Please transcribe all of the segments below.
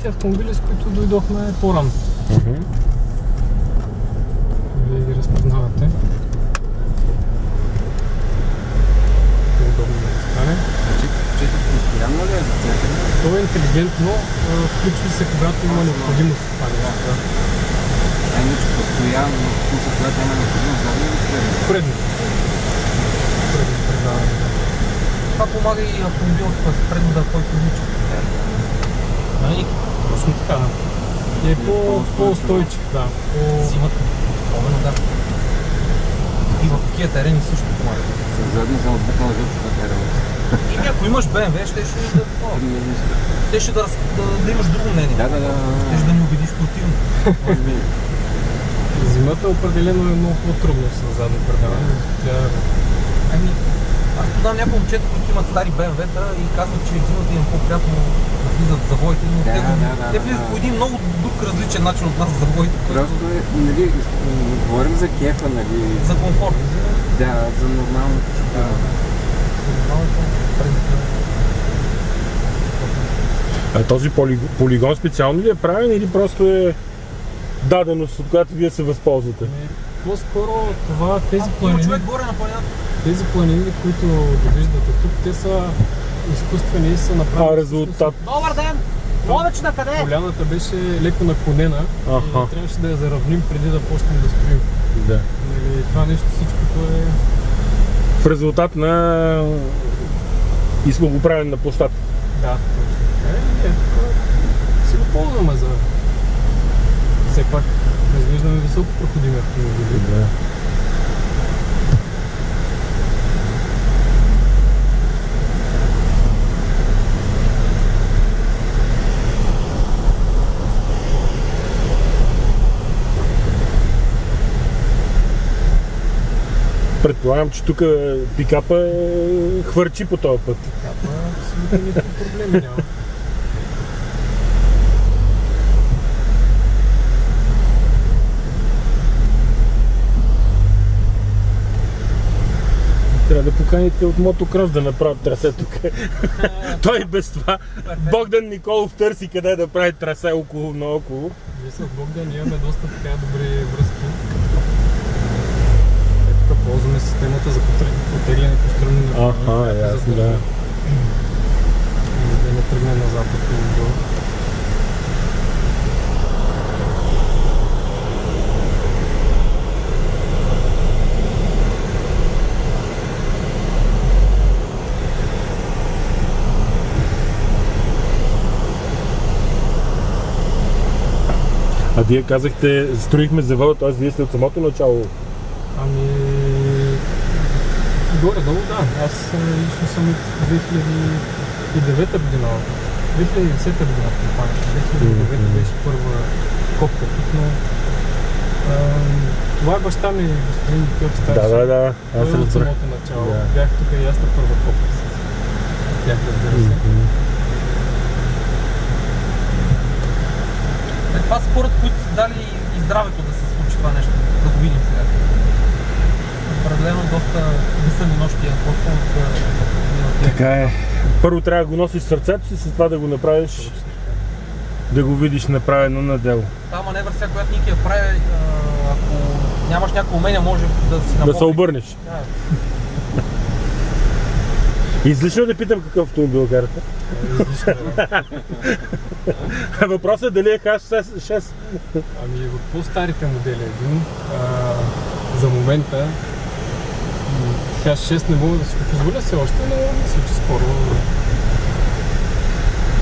автомобили, с които дойдохме по-рано. Вие ги разпознавате. Удобно да стане. Чето постоянно ли е за център? То е интелигентно, включва се когато има необходимост от това нещо. Иначе постоянно, когато има необходимост, задно или предно? Предно. Предаване. Това помага и автомобил с предно да който обича. Точно така. И е по-устойчив, да. Зимата. Особено да. И в такива терени също помага. С задни за отбукнала жълчата терена. И ако имаш BMW, ще да имаш друго мнение. Да. Ще да ни убедиш противно. Зимата определено е много по-трудно с задно предаване. Ами, аз познавам някои момчета, които имат стари BMW-та и казват, че зимата им е по-приятно да влизат в завоите, но те влизат по един много друг различен начин от нас в завоите. Просто нали, говорим за кефа, нали? За комфорт. Да, за нормалното шофиране. А този полигон специално ли е правен или просто е даденост, от която вие се възползвате? По-скоро това, тези планини, които виждате тук, те са изкуствени и са направени. Резултат. Добър ден! Ловеч на къде? Поляната беше леко наклонена и трябваше да я заравним преди да почнем да строим. Да. Това нещо всичкото е в резултат на изколоправене на площадка. Да, точно. Си го ползваме за все пак развиждаме високо проходими автомобили. Да. Предполагам, че тук пикапа хвърчи по този път. Пикапа абсолютно никакви проблеми няма. Трябва да поканите от мотокрос да направят трасе тук. Той без това. Богдан Николов търси къде да прави трасе около наоколо. Ние с Богдан имаме доста така добри връзки. Тук ползваме системата за потегляне по страни на ясно, да. Да не тръгне назад отдолу. А вие казахте, строихме завода, т.е. вие сте от самото начало? Ами... горе-долу да. Аз лично съм от 2009 година. 2010 година в компанията. 2009 беше първа копка тук, но... това е баща ми, господин Никиот старши. Да. Аз от самото начало. Бях тук и аз на първа копка с тях, разбира се. Това са хората, които са дали и здравето да се случи това нещо, да го видим сега. Определено доста мислени нощи е така е. Първо трябва да го носиш в сърцето си, след това да го направиш, да го видиш направено на дело. Та маневра сега, която Ники я прави, ако нямаш някакво умение, може да си напомни. Да се обърнеш. Да. Излишно да питам какъв автомобил карате? Излишно, да. Въпросът е дали е H6? Ами от по-старите модели един. За момента H6 не мога да си го позволя все още, но мисля, че скоро.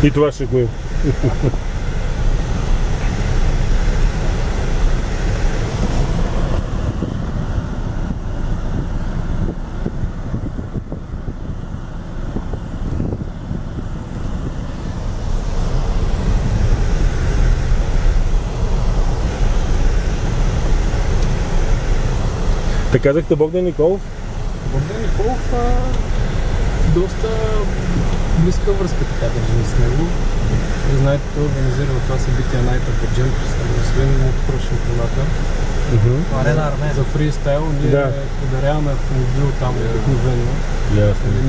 И това ще го има. Те казахте Богдан Николов? Богдан Николов доста близка връзка, така държим с него. Вие знаете, той организира това събитие Night of the Champions, освен мотокрос шампионата. Арена Армения. За фристайл ние подаряваме автомобил там обикновено.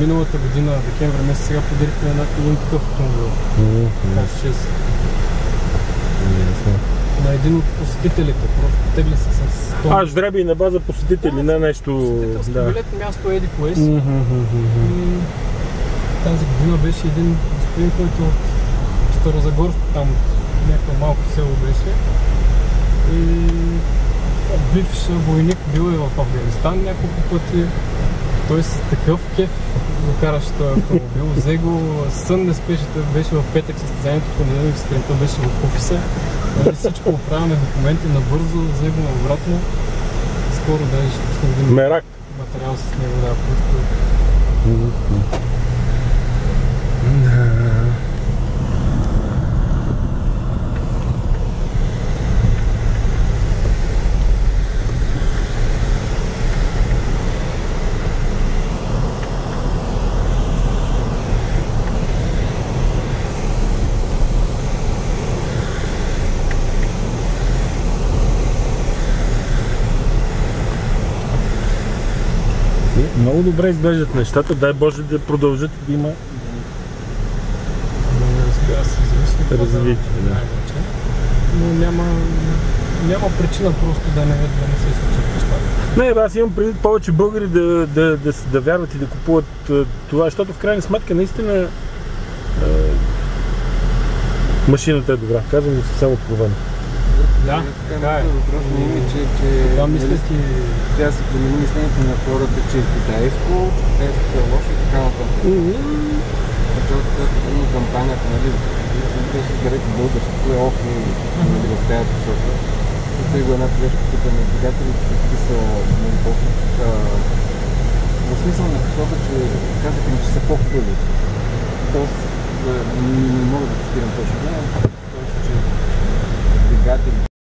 Миналата година, декември месец, сега подарихме един такъв автомобил. на един от посетителите. Просто тегли се с тон. Жребий на база посетители, не нещо... Посетителски билет, място еди кое си. Мгм. И тази година беше един господин, който от Старозагорско, там някакво малко село беше. И бивш войник, бил е в Афганистан няколко пъти. Той с такъв кеф го караше този автомобил. Взе го, сън не спеше, той беше в петък състезанието, понеделник сутринта беше в офиса. Всичко оправяме документи набързо, взе го обратно. Скоро даже ще пусна един Мерак. материал с него, да, просто. Много добре изглеждат нещата, дай Боже да продължат да има Разбира се, зависи от развитие. Да. най-вече. Но няма причина просто да не се случат нещата. Не, аз имам преди повече българи да вярват и да купуват това, защото в крайна сметка наистина машината е добра. Казвам го съвсем откровено. Да, така е. Въпрос на име, че Това мислят и... трябва да се промени мисленето на хората, че китайско е лошо и така нататък. Защото има кампанията, нали, да се гарете българското е окей, нали, в тази посока. Той го една колежка пита на двигателите, какви са в смисъл на посока, че казаха ми, че са по-хубави. Тоест, не мога да цитирам точно,